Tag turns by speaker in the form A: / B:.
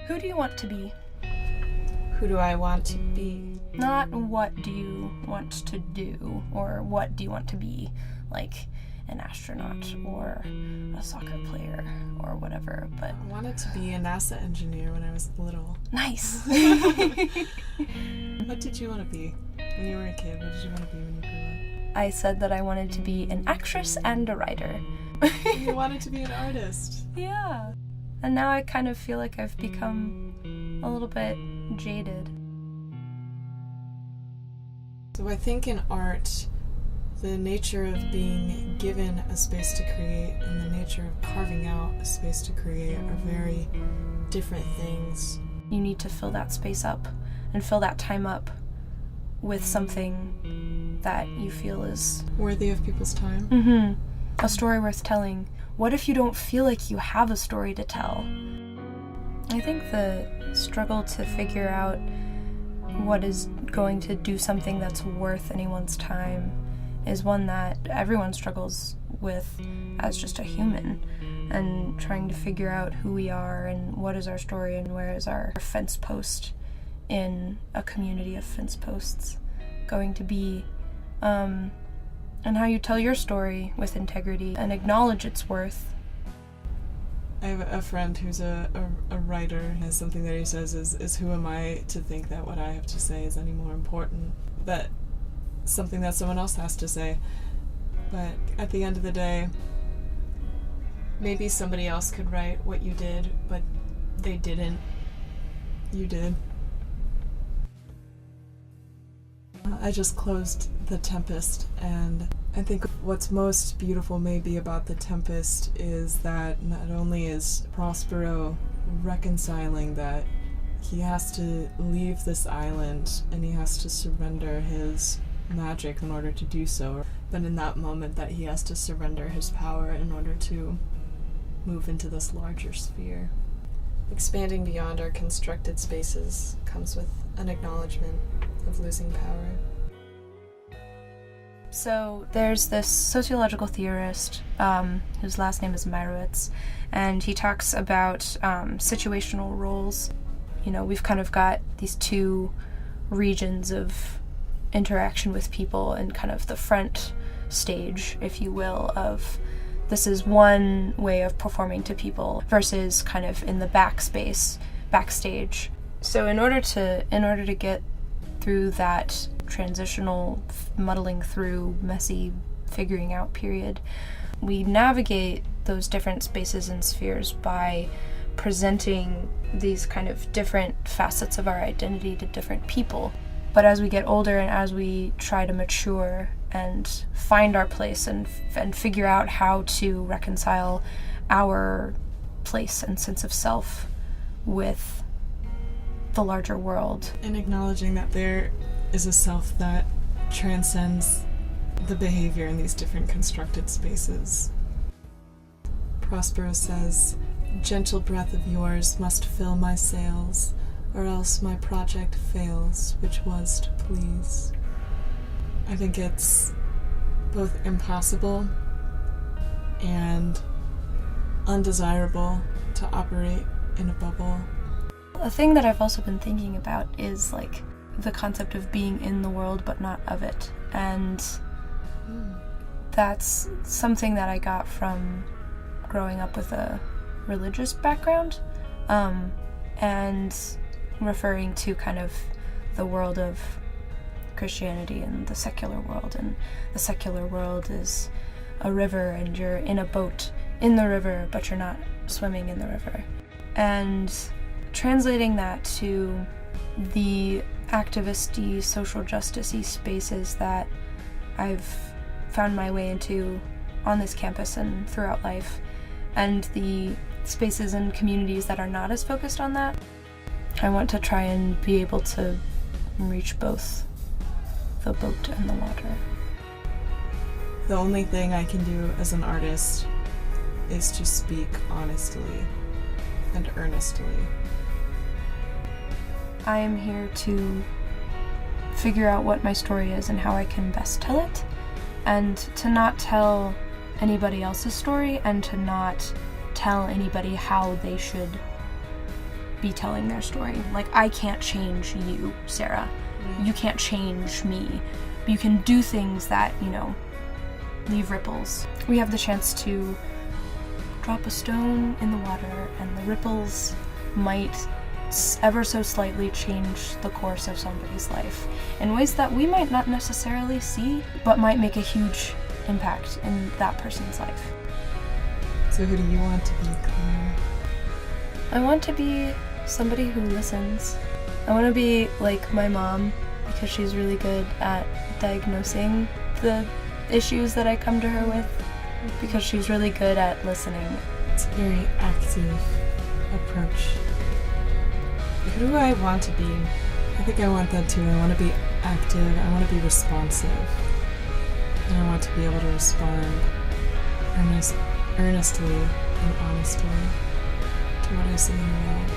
A: Who do you want to be?
B: Who do I want to be?
A: Not what do you want to do, or what do you want to be, like an astronaut or a soccer player or whatever, but...
B: I wanted to be a NASA engineer when I was little.
A: Nice!
B: What did you want to be when you were a kid? What did you want to be when you grew up?
A: I said that I wanted to be an actress and a writer.
B: You wanted to be an artist.
A: Yeah. And now I kind of feel like I've become a little bit jaded.
B: So I think in art, the nature of being given a space to create and the nature of carving out a space to create are very different things.
A: You need to fill that space up and fill that time up with something that you feel is
B: worthy of people's time.
A: Mm-hmm. A story worth telling. What if you don't feel like you have a story to tell? I think the struggle to figure out what is going to do something that's worth anyone's time is one that everyone struggles with as just a human, and trying to figure out who we are and what is our story and where is our fence post in a community of fence posts going to be, and how you tell your story with integrity and acknowledge its worth.
B: I have a friend who's a writer, and something that he says is who am I to think that what I have to say is any more important? That something that someone else has to say. But at the end of the day, maybe somebody else could write what you did, but they didn't. You did. I just closed The Tempest, and I think what's most beautiful maybe about The Tempest is that not only is Prospero reconciling that he has to leave this island and he has to surrender his magic in order to do so, but in that moment that he has to surrender his power in order to move into this larger sphere. Expanding beyond our constructed spaces comes with an acknowledgement of losing power.
A: So there's this sociological theorist whose last name is Meyerowitz, and he talks about situational roles. You know, we've kind of got these two regions of interaction with people, and kind of the front stage, if you will, of this is one way of performing to people versus kind of in the backstage. So in order to get through that transitional muddling through, messy figuring out period, we navigate those different spaces and spheres by presenting these kind of different facets of our identity to different people. But as we get older and as we try to mature and find our place and figure out how to reconcile our place and sense of self with the larger world.
B: And acknowledging that there is a self that transcends the behavior in these different constructed spaces. Prospero says, "Gentle breath of yours must fill my sails, or else my project fails, which was to please." I think it's both impossible and undesirable to operate in a bubble.
A: A thing that I've also been thinking about is like the concept of being in the world but not of it. And that's something that I got from growing up with a religious background, and referring to kind of the world of Christianity and the secular world. And the secular world is a river, and you're in a boat in the river, but you're not swimming in the river. And translating that to the activist-y, social justice-y spaces that I've found my way into on this campus and throughout life, and the spaces and communities that are not as focused on that, I want to try and be able to reach both the boat and the water.
B: The only thing I can do as an artist is to speak honestly and earnestly.
A: I am here to figure out what my story is and how I can best tell it, and to not tell anybody else's story, and to not tell anybody how they should be telling their story. Like, I can't change you, Sarah. You can't change me. But you can do things that, leave ripples. We have the chance to drop a stone in the water, and the ripples might ever so slightly change the course of somebody's life in ways that we might not necessarily see, but might make a huge impact in that person's life.
B: So who do you want to be, Claire?
A: I want to be somebody who listens. I want to be like my mom, because she's really good at diagnosing the issues that I come to her with, because she's really good at listening.
B: It's a very active approach. Who do I want to be? I think I want that too. I want to be active, I want to be responsive, and I want to be able to respond earnestly and honestly to what I see in the world.